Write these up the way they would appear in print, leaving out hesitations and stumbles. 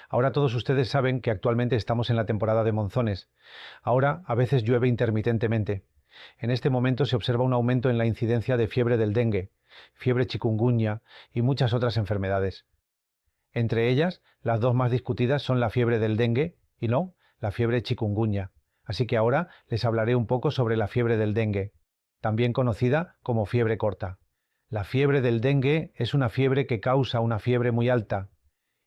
Ahora todos ustedes saben que actualmente estamos en la temporada de monzones. Ahora a veces llueve intermitentemente. En este momento se observa un aumento en la incidencia de fiebre del dengue, fiebre chikungunya y muchas otras enfermedades. Entre ellas, las dos más discutidas son la fiebre del dengue y no, la fiebre chikungunya. Así que ahora les hablaré un poco sobre la fiebre del dengue, también conocida como fiebre corta. La fiebre del dengue es una fiebre que causa una fiebre muy alta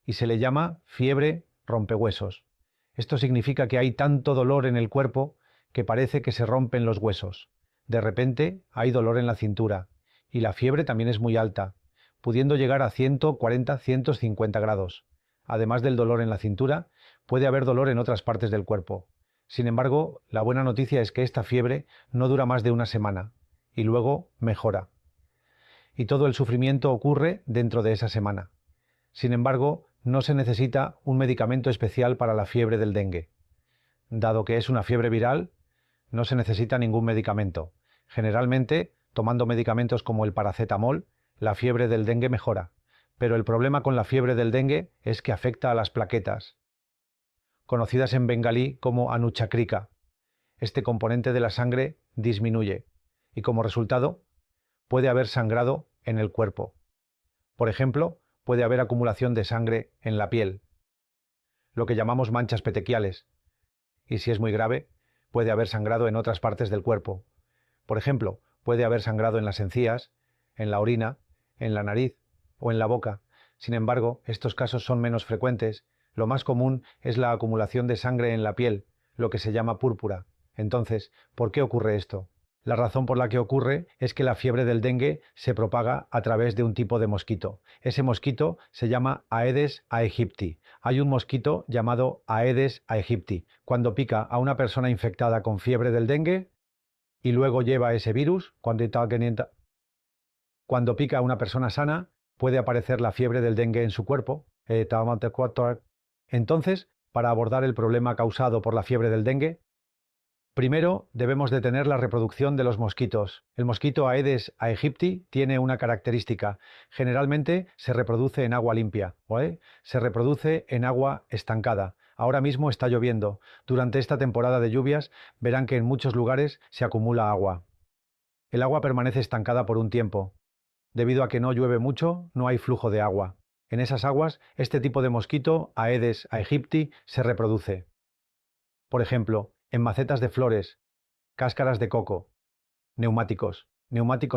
y se le llama fiebre rompehuesos. Esto significa que hay tanto dolor en el cuerpo que parece que se rompen los huesos. De repente hay dolor en la cintura y la fiebre también es muy alta, pudiendo llegar a 140-150 grados. Además del dolor en la cintura, puede haber dolor en otras partes del cuerpo. Sin embargo, la buena noticia es que esta fiebre no dura más de una semana y luego mejora. Y todo el sufrimiento ocurre dentro de esa semana. Sin embargo, no se necesita un medicamento especial para la fiebre del dengue. Dado que es una fiebre viral, no se necesita ningún medicamento. Generalmente, tomando medicamentos como el paracetamol, la fiebre del dengue mejora. Pero el problema con la fiebre del dengue es que afecta a las plaquetas, conocidas en bengalí como anuchakrika. Este componente de la sangre disminuye y como resultado puede haber sangrado en el cuerpo. Por ejemplo, puede haber acumulación de sangre en la piel, lo que llamamos manchas petequiales, y si es muy grave, puede haber sangrado en otras partes del cuerpo. Por ejemplo, puede haber sangrado en las encías, en la orina, en la nariz o en la boca. Sin embargo, estos casos son menos frecuentes. Lo más común es la acumulación de sangre en la piel, lo que se llama púrpura. Entonces, ¿por qué ocurre esto? La razón por la que ocurre es que la fiebre del dengue se propaga a través de un tipo de mosquito. Ese mosquito se llama Aedes aegypti. Hay un mosquito llamado Aedes aegypti. Cuando pica a una persona infectada con fiebre del dengue y luego lleva ese virus, cuando pica a una persona sana, puede aparecer la fiebre del dengue en su cuerpo. Entonces, para abordar el problema causado por la fiebre del dengue, primero, debemos detener la reproducción de los mosquitos. El mosquito Aedes aegypti tiene una característica. Generalmente se reproduce en agua limpia, ¿vale? Se reproduce en agua estancada. Ahora mismo está lloviendo. Durante esta temporada de lluvias verán que en muchos lugares se acumula agua. El agua permanece estancada por un tiempo. Debido a que no llueve mucho, no hay flujo de agua. En esas aguas, este tipo de mosquito, Aedes aegypti, se reproduce. Por ejemplo, en macetas de flores, cáscaras de coco, neumáticos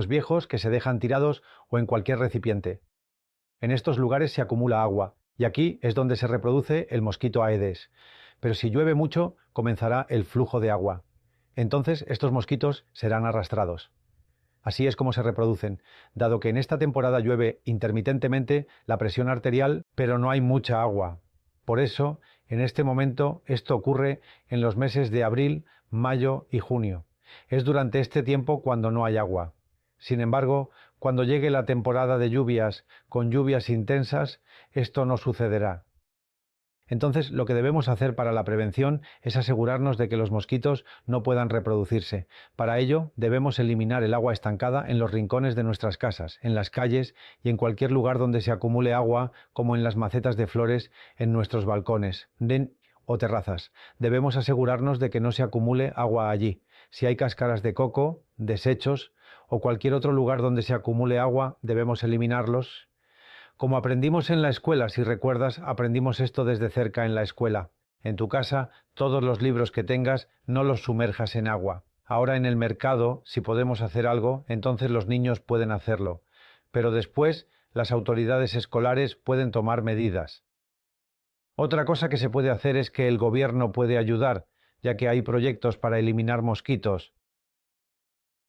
viejos que se dejan tirados o en cualquier recipiente. En estos lugares se acumula agua, y aquí es donde se reproduce el mosquito Aedes. Pero si llueve mucho, comenzará el flujo de agua. Entonces estos mosquitos serán arrastrados. Así es como se reproducen. Dado que en esta temporada llueve intermitentemente, la presión arterial, pero no hay mucha agua. Por eso, en este momento, esto ocurre en los meses de abril, mayo y junio. Es durante este tiempo cuando no hay agua. Sin embargo, cuando llegue la temporada de lluvias, con lluvias intensas, esto no sucederá. Entonces, lo que debemos hacer para la prevención es asegurarnos de que los mosquitos no puedan reproducirse. Para ello, debemos eliminar el agua estancada en los rincones de nuestras casas, en las calles y en cualquier lugar donde se acumule agua, como en las macetas de flores, en nuestros balcones o terrazas. Debemos asegurarnos de que no se acumule agua allí. Si hay cáscaras de coco, desechos o cualquier otro lugar donde se acumule agua, debemos eliminarlos. Como aprendimos en la escuela, si recuerdas, aprendimos esto desde cerca en la escuela. En tu casa, todos los libros que tengas, no los sumerjas en agua. Ahora en el mercado, si podemos hacer algo, entonces los niños pueden hacerlo. Pero después, las autoridades escolares pueden tomar medidas. Otra cosa que se puede hacer es que el gobierno puede ayudar, ya que hay proyectos para eliminar mosquitos.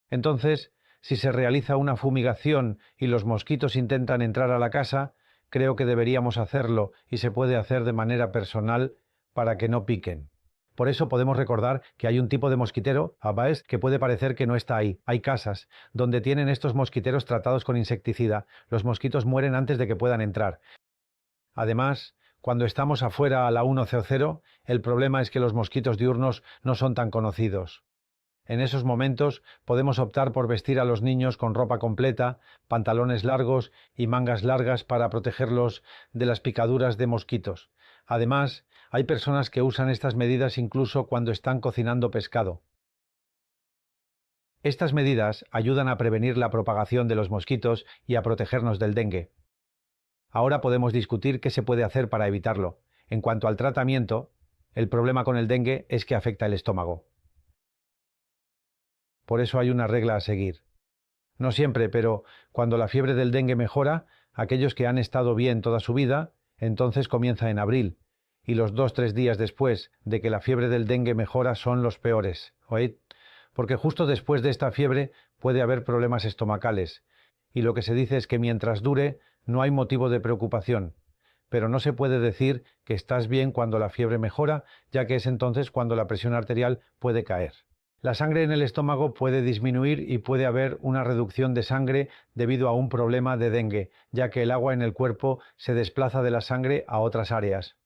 Entonces, si se realiza una fumigación y los mosquitos intentan entrar a la casa, creo que deberíamos hacerlo y se puede hacer de manera personal para que no piquen. Por eso podemos recordar que hay un tipo de mosquitero, Abaes, que puede parecer que no está ahí. Hay casas donde tienen estos mosquiteros tratados con insecticida. Los mosquitos mueren antes de que puedan entrar. Además, cuando estamos afuera a la 100, el problema es que los mosquitos diurnos no son tan conocidos. En esos momentos podemos optar por vestir a los niños con ropa completa, pantalones largos y mangas largas para protegerlos de las picaduras de mosquitos. Además, hay personas que usan estas medidas incluso cuando están cocinando pescado. Estas medidas ayudan a prevenir la propagación de los mosquitos y a protegernos del dengue. Ahora podemos discutir qué se puede hacer para evitarlo. En cuanto al tratamiento, el problema con el dengue es que afecta el estómago. Por eso hay una regla a seguir. No siempre, pero cuando la fiebre del dengue mejora, aquellos que han estado bien toda su vida, entonces comienza en abril, y los 2 o 3 días después de que la fiebre del dengue mejora son los peores. ¿Oíd? Porque justo después de esta fiebre puede haber problemas estomacales, y lo que se dice es que mientras dure no hay motivo de preocupación, pero no se puede decir que estás bien cuando la fiebre mejora, ya que es entonces cuando la presión arterial puede caer. La sangre en el estómago puede disminuir y puede haber una reducción de sangre debido a un problema de dengue, ya que el agua en el cuerpo se desplaza de la sangre a otras áreas.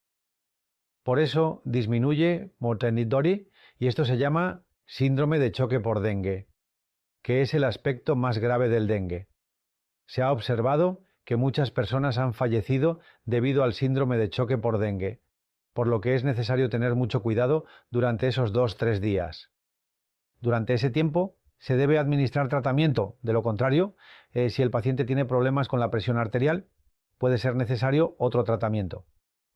Por eso disminuye Montgomery y esto se llama síndrome de choque por dengue, que es el aspecto más grave del dengue. Se ha observado que muchas personas han fallecido debido al síndrome de choque por dengue, por lo que es necesario tener mucho cuidado durante esos 2 o 3 días. Durante ese tiempo se debe administrar tratamiento, de lo contrario, si el paciente tiene problemas con la presión arterial, puede ser necesario otro tratamiento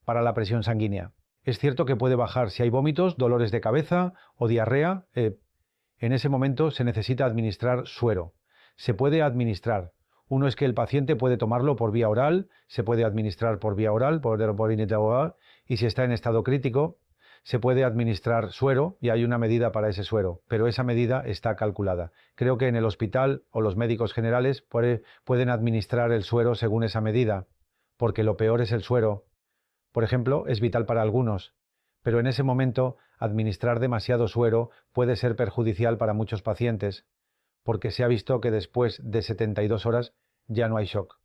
para la presión sanguínea. Es cierto que puede bajar si hay vómitos, dolores de cabeza o diarrea. En ese momento se necesita administrar suero. Se puede administrar. Uno es que el paciente puede tomarlo por vía oral, se puede administrar por vía oral, por oral, y si está en estado crítico, se puede administrar suero y hay una medida para ese suero, pero esa medida está calculada. Creo que en el hospital o los médicos generales pueden administrar el suero según esa medida, porque lo peor es el suero. Por ejemplo, es vital para algunos, pero en ese momento administrar demasiado suero puede ser perjudicial para muchos pacientes, porque se ha visto que después de 72 horas ya no hay shock.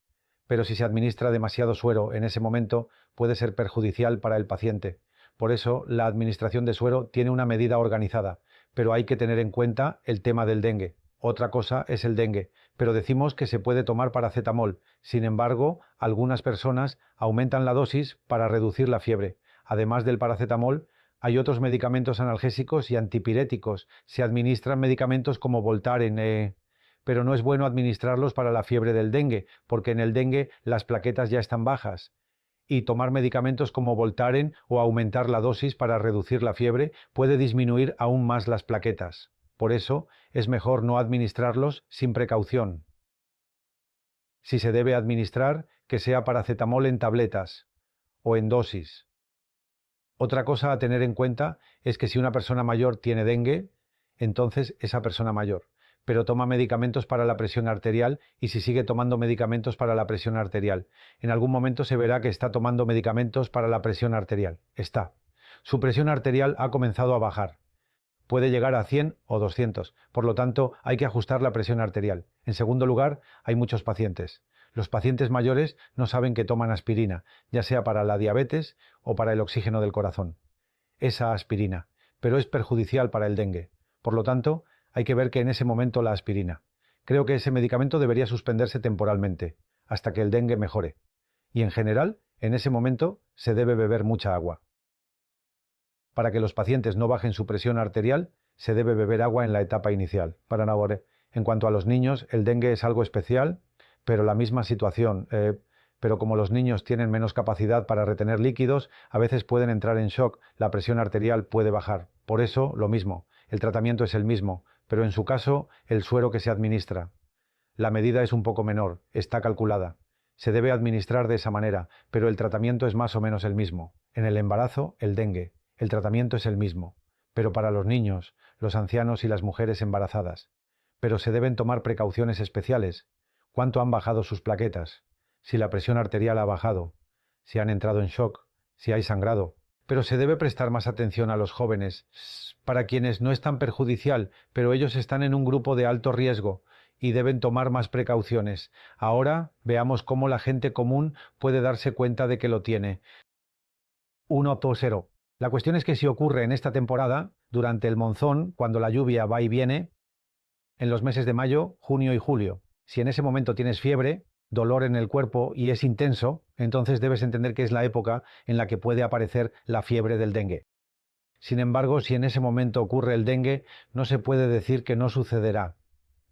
Pero si se administra demasiado suero en ese momento puede ser perjudicial para el paciente. Por eso la administración de suero tiene una medida organizada, pero hay que tener en cuenta el tema del dengue. Otra cosa es el dengue, pero decimos que se puede tomar paracetamol. Sin embargo, algunas personas aumentan la dosis para reducir la fiebre. Además del paracetamol, hay otros medicamentos analgésicos y antipiréticos. Se administran medicamentos como Voltaren, pero no es bueno administrarlos para la fiebre del dengue, porque en el dengue las plaquetas ya están bajas. Y tomar medicamentos como Voltaren o aumentar la dosis para reducir la fiebre puede disminuir aún más las plaquetas. Por eso es mejor no administrarlos sin precaución. Si se debe administrar, que sea paracetamol en tabletas o en dosis. Otra cosa a tener en cuenta es que si una persona mayor tiene dengue, entonces esa persona mayor, pero toma medicamentos para la presión arterial y si sigue tomando medicamentos para la presión arterial, en algún momento se verá que está tomando medicamentos para la presión arterial. Su presión arterial ha comenzado a bajar. Puede llegar a 100 o 200, por lo tanto hay que ajustar la presión arterial. En segundo lugar, hay muchos pacientes. Los pacientes mayores no saben que toman aspirina, ya sea para la diabetes o para el oxígeno del corazón. Esa aspirina, pero es perjudicial para el dengue. Por lo tanto, hay que ver que en ese momento la aspirina. Creo que ese medicamento debería suspenderse temporalmente, hasta que el dengue mejore. Y en general, en ese momento se debe beber mucha agua. Para que los pacientes no bajen su presión arterial, se debe beber agua en la etapa inicial. En cuanto a los niños, el dengue es algo especial, pero la misma situación. Pero como los niños tienen menos capacidad para retener líquidos, a veces pueden entrar en shock, la presión arterial puede bajar. Por eso, lo mismo, el tratamiento es el mismo, pero en su caso, el suero que se administra. La medida es un poco menor, está calculada. Se debe administrar de esa manera, pero el tratamiento es más o menos el mismo. En el embarazo, el dengue. El tratamiento es el mismo, pero para los niños, los ancianos y las mujeres embarazadas. Pero se deben tomar precauciones especiales. ¿Cuánto han bajado sus plaquetas? Si la presión arterial ha bajado, si han entrado en shock, si hay sangrado. Pero se debe prestar más atención a los jóvenes, para quienes no es tan perjudicial, pero ellos están en un grupo de alto riesgo y deben tomar más precauciones. Ahora veamos cómo la gente común puede darse cuenta de que lo tiene. 1.0. La cuestión es que si ocurre en esta temporada, durante el monzón, cuando la lluvia va y viene, en los meses de mayo, junio y julio, si en ese momento tienes fiebre, dolor en el cuerpo y es intenso, entonces debes entender que es la época en la que puede aparecer la fiebre del dengue. Sin embargo, si en ese momento ocurre el dengue, no se puede decir que no sucederá.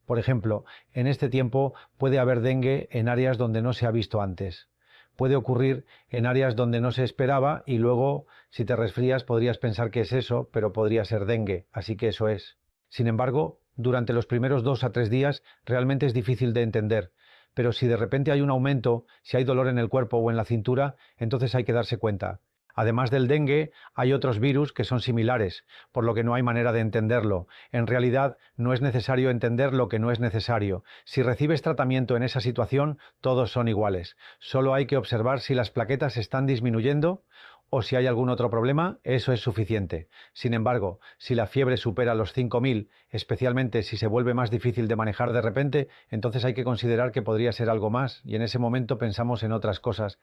Por ejemplo, en este tiempo puede haber dengue en áreas donde no se ha visto antes. Puede ocurrir en áreas donde no se esperaba y luego, si te resfrías, podrías pensar que es eso, pero podría ser dengue, así que eso es. Sin embargo, durante los primeros 2 a 3 días realmente es difícil de entender, pero si de repente hay un aumento, si hay dolor en el cuerpo o en la cintura, entonces hay que darse cuenta. Además del dengue, hay otros virus que son similares, por lo que no hay manera de entenderlo. En realidad, no es necesario entender lo que no es necesario. Si recibes tratamiento en esa situación, todos son iguales. Solo hay que observar si las plaquetas están disminuyendo o si hay algún otro problema, eso es suficiente. Sin embargo, si la fiebre supera los 5000, especialmente si se vuelve más difícil de manejar de repente, entonces hay que considerar que podría ser algo más y en ese momento pensamos en otras cosas.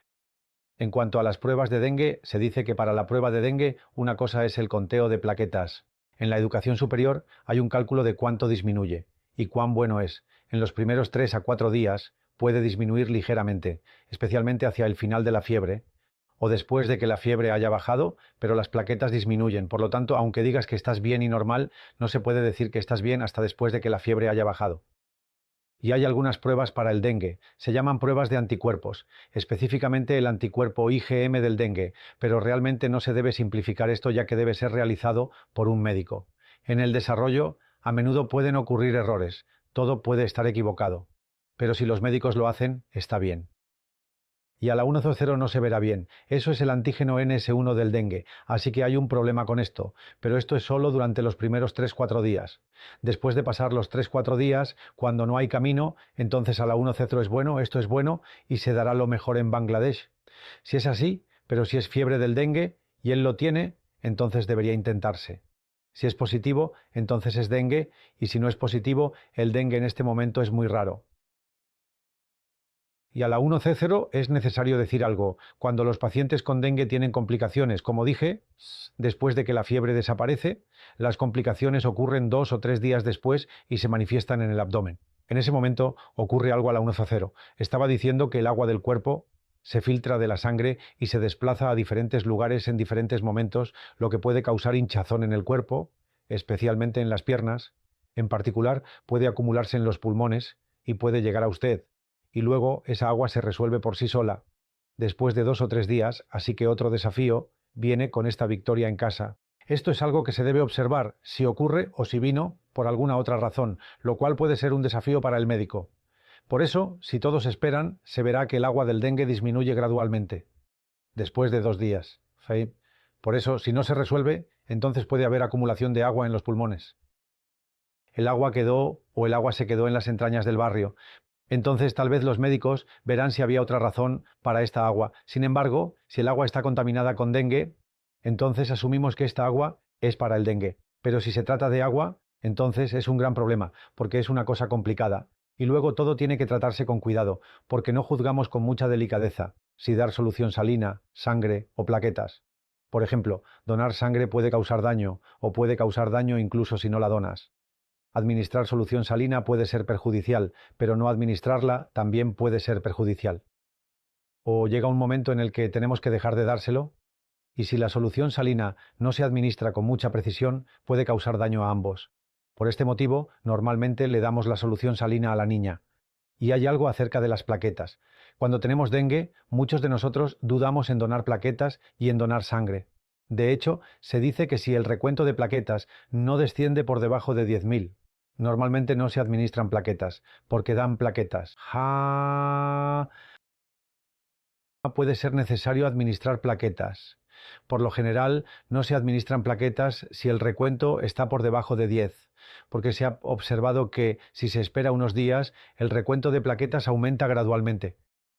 En cuanto a las pruebas de dengue, se dice que para la prueba de dengue una cosa es el conteo de plaquetas. En la educación superior hay un cálculo de cuánto disminuye y cuán bueno es. En los primeros 3 a 4 días puede disminuir ligeramente, especialmente hacia el final de la fiebre, o después de que la fiebre haya bajado, pero las plaquetas disminuyen. Por lo tanto, aunque digas que estás bien y normal, no se puede decir que estás bien hasta después de que la fiebre haya bajado. Y hay algunas pruebas para el dengue, se llaman pruebas de anticuerpos, específicamente el anticuerpo IgM del dengue, pero realmente no se debe simplificar esto ya que debe ser realizado por un médico. En el desarrollo, a menudo pueden ocurrir errores, todo puede estar equivocado, pero si los médicos lo hacen, está bien. Y a la 100 no se verá bien. Eso es el antígeno NS1 del dengue, así que hay un problema con esto, pero esto es solo durante los primeros 3-4 días. Después de pasar los 3-4 días, cuando no hay camino, entonces a la 100 es bueno, esto es bueno, y se dará lo mejor en Bangladesh. Si es así, pero si es fiebre del dengue, y él lo tiene, entonces debería intentarse. Si es positivo, entonces es dengue, y si no es positivo, el dengue en este momento es muy raro. Y a la 1C0 es necesario decir algo. Cuando los pacientes con dengue tienen complicaciones, como dije, después de que la fiebre desaparece, las complicaciones ocurren 2 o 3 días después y se manifiestan en el abdomen. En ese momento ocurre algo a la 1C0. Estaba diciendo que el agua del cuerpo se filtra de la sangre y se desplaza a diferentes lugares en diferentes momentos, lo que puede causar hinchazón en el cuerpo, especialmente en las piernas. En particular, puede acumularse en los pulmones y puede llegar a usted y luego esa agua se resuelve por sí sola, después de 2 o 3 días, así que otro desafío viene con esta victoria en casa. Esto es algo que se debe observar si ocurre o si vino por alguna otra razón, lo cual puede ser un desafío para el médico. Por eso, si todos esperan, se verá que el agua del dengue disminuye gradualmente, después de 2 días. Por eso, si no se resuelve, entonces puede haber acumulación de agua en los pulmones. El agua quedó o el agua se quedó en las entrañas del barrio. Entonces tal vez los médicos verán si había otra razón para esta agua. Sin embargo, si el agua está contaminada con dengue, entonces asumimos que esta agua es para el dengue. Pero si se trata de agua, entonces es un gran problema, porque es una cosa complicada. Y luego todo tiene que tratarse con cuidado, porque no juzgamos con mucha delicadeza si dar solución salina, sangre o plaquetas. Por ejemplo, donar sangre puede causar daño, o puede causar daño incluso si no la donas. Administrar solución salina puede ser perjudicial, pero no administrarla también puede ser perjudicial. O llega un momento en el que tenemos que dejar de dárselo, y si la solución salina no se administra con mucha precisión, puede causar daño a ambos. Por este motivo, normalmente le damos la solución salina a la niña. Y hay algo acerca de las plaquetas. Cuando tenemos dengue, muchos de nosotros dudamos en donar plaquetas y en donar sangre. De hecho, se dice que si el recuento de plaquetas no desciende por debajo de 10.000, normalmente no se administran plaquetas, porque dan plaquetas. Puede ser necesario administrar plaquetas. Por lo general, no se administran plaquetas si el recuento está por debajo de 10, porque se ha observado que, si se espera unos días, el recuento de plaquetas aumenta gradualmente.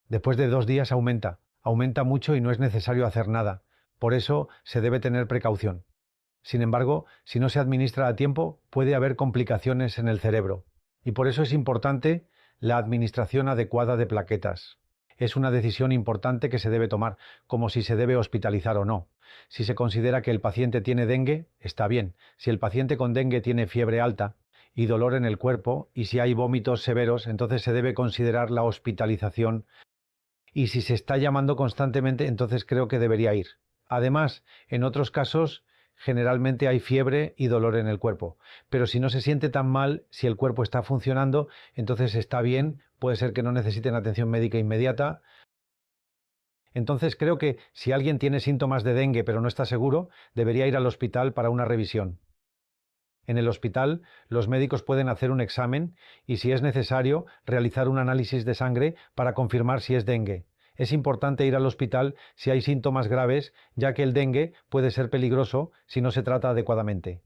Después de 2 días aumenta mucho y no es necesario hacer nada. Por eso se debe tener precaución. Sin embargo, si no se administra a tiempo, puede haber complicaciones en el cerebro. Y por eso es importante la administración adecuada de plaquetas. Es una decisión importante que se debe tomar, como si se debe hospitalizar o no. Si se considera que el paciente tiene dengue, está bien. Si el paciente con dengue tiene fiebre alta y dolor en el cuerpo, y si hay vómitos severos, entonces se debe considerar la hospitalización, y si se está llamando constantemente, entonces creo que debería ir. Además, en otros casos, generalmente hay fiebre y dolor en el cuerpo, pero si no se siente tan mal, si el cuerpo está funcionando, entonces está bien, puede ser que no necesiten atención médica inmediata. Entonces creo que si alguien tiene síntomas de dengue pero no está seguro, debería ir al hospital para una revisión. En el hospital, los médicos pueden hacer un examen y, si es necesario, realizar un análisis de sangre para confirmar si es dengue. Es importante ir al hospital si hay síntomas graves, ya que el dengue puede ser peligroso si no se trata adecuadamente.